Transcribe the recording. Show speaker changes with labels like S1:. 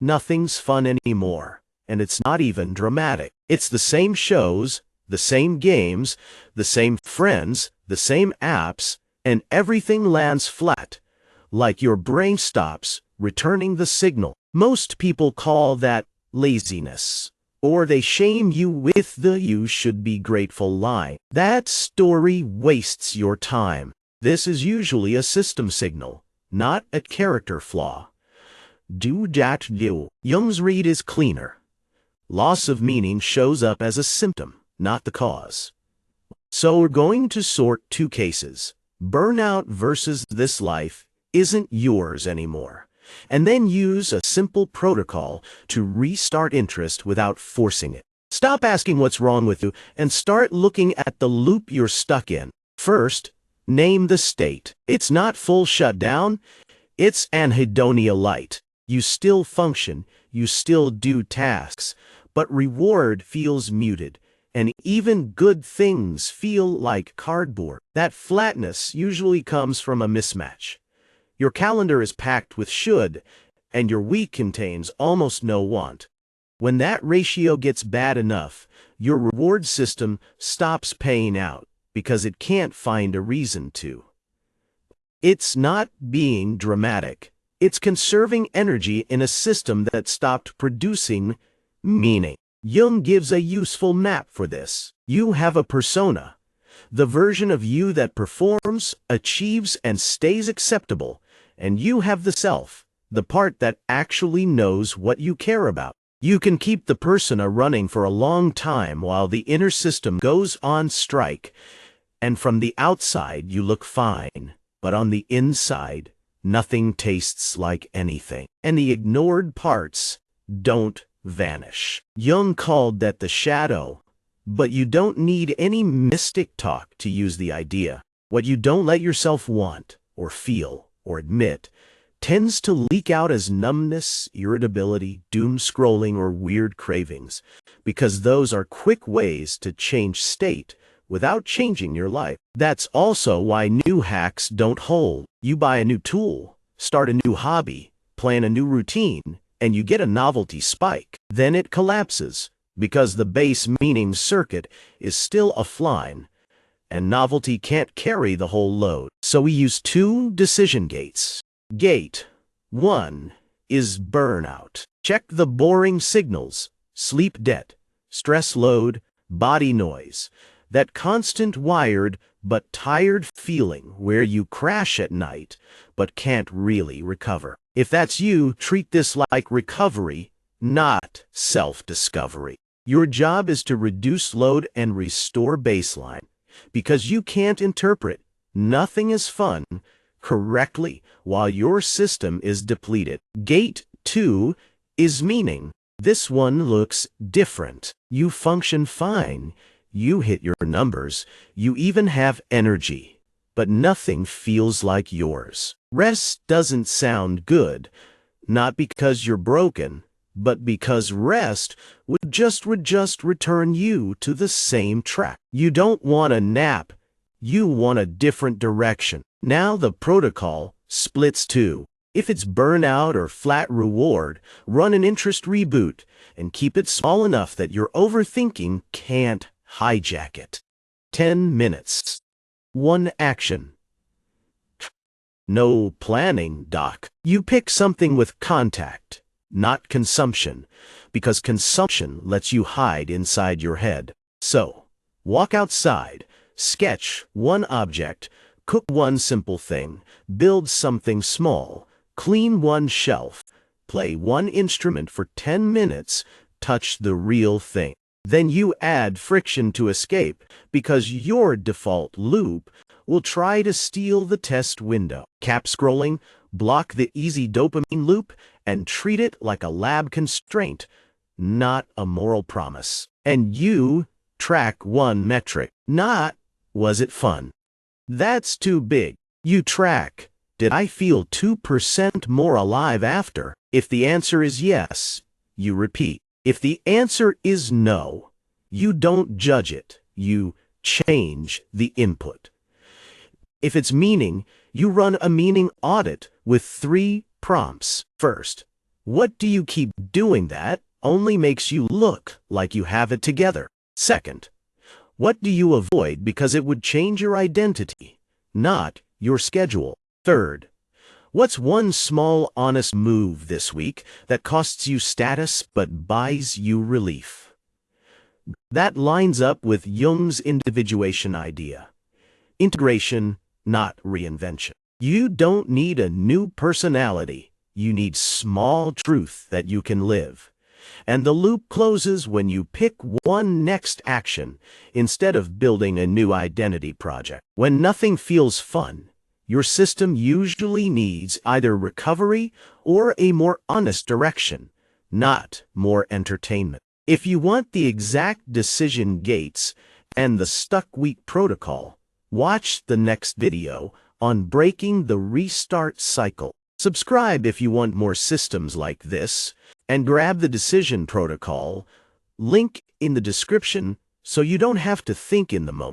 S1: nothing's fun anymore, and it's not even dramatic. It's the same shows, the same games, the same friends, the same apps, and everything lands flat, like your brain stops returning the signal. Most people call that laziness, or they shame you with the "you should be grateful" line. That story wastes your time. This is usually a system signal, not a character flaw. Do that do. Jung's read is cleaner. Loss of meaning shows up as a symptom, not the cause. So we're going to sort two cases. Burnout versus "this life isn't yours anymore." And then use a simple protocol to restart interest without forcing it. Stop asking what's wrong with you and start looking at the loop you're stuck in. First, name the state. It's not full shutdown, it's anhedonia light. You still function, you still do tasks, but reward feels muted, and even good things feel like cardboard. That flatness usually comes from a mismatch. Your calendar is packed with should, and your week contains almost no want. When that ratio gets bad enough, your reward system stops paying out because it can't find a reason to. It's not being dramatic. It's conserving energy in a system that stopped producing meaning. Jung gives a useful map for this. You have a persona, the version of you that performs, achieves, and stays acceptable. And you have the self, the part that actually knows what you care about. You can keep the persona running for a long time while the inner system goes on strike, and from the outside you look fine, but on the inside, nothing tastes like anything. And the ignored parts don't vanish. Jung called that the shadow, but you don't need any mystic talk to use the idea. What you don't let yourself want or feel or admit tends to leak out as numbness, irritability, doom scrolling, or weird cravings, because those are quick ways to change state without changing your life. That's also why new hacks don't hold. You buy a new tool, start a new hobby, plan a new routine, and you get a novelty spike. Then it collapses because the base meaning circuit is still offline, and novelty can't carry the whole load. So we use two decision gates. Gate 1 is burnout. Check the boring signals: sleep debt, stress load, body noise, that constant wired but tired feeling where you crash at night but can't really recover. If that's you, treat this like recovery, not self-discovery. Your job is to reduce load and restore baseline, because you can't interpret "nothing is fun" correctly while your system is depleted. Gate 2 is meaning. This one looks different. You function fine. You hit your numbers. You even have energy. But nothing feels like yours. Rest doesn't sound good, not because you're broken, but because rest would just return you to the same track. You don't want a nap. You want a different direction. Now the protocol splits too. If it's burnout or flat reward, run an interest reboot and keep it small enough that your overthinking can't hijack it. 10 minutes. 1 action. No planning, doc. You pick something with contact, not consumption, because consumption lets you hide inside your head. So, walk outside, sketch one object, cook one simple thing, build something small, clean one shelf, play one instrument for 10 minutes, touch the real thing. Then you add friction to escape, because your default loop will try to steal the test window. Cap scrolling, block the easy dopamine loop, and treat it like a lab constraint, not a moral promise. And you track one metric, not "was it fun?" That's too big. You track, did I feel 2% more alive after? If the answer is yes, you repeat. If the answer is no, you don't judge it. You change the input. If it's meaning, you run a meaning audit with 3 prompts. First, What do you keep doing that only makes you look like you have it together? Second, what do you avoid because it would change your identity, not your schedule? Third, what's one small, honest move this week that costs you status but buys you relief? That lines up with Jung's individuation idea. Integration, not reinvention. You don't need a new personality. You need small truth that you can live. And the loop closes when you pick one next action instead of building a new identity project. When nothing feels fun, your system usually needs either recovery or a more honest direction, not more entertainment. If you want the exact decision gates and the stuck week protocol, watch the next video on breaking the restart cycle. Subscribe if you want more systems like this, and grab the decision protocol, link in the description, so you don't have to think in the moment.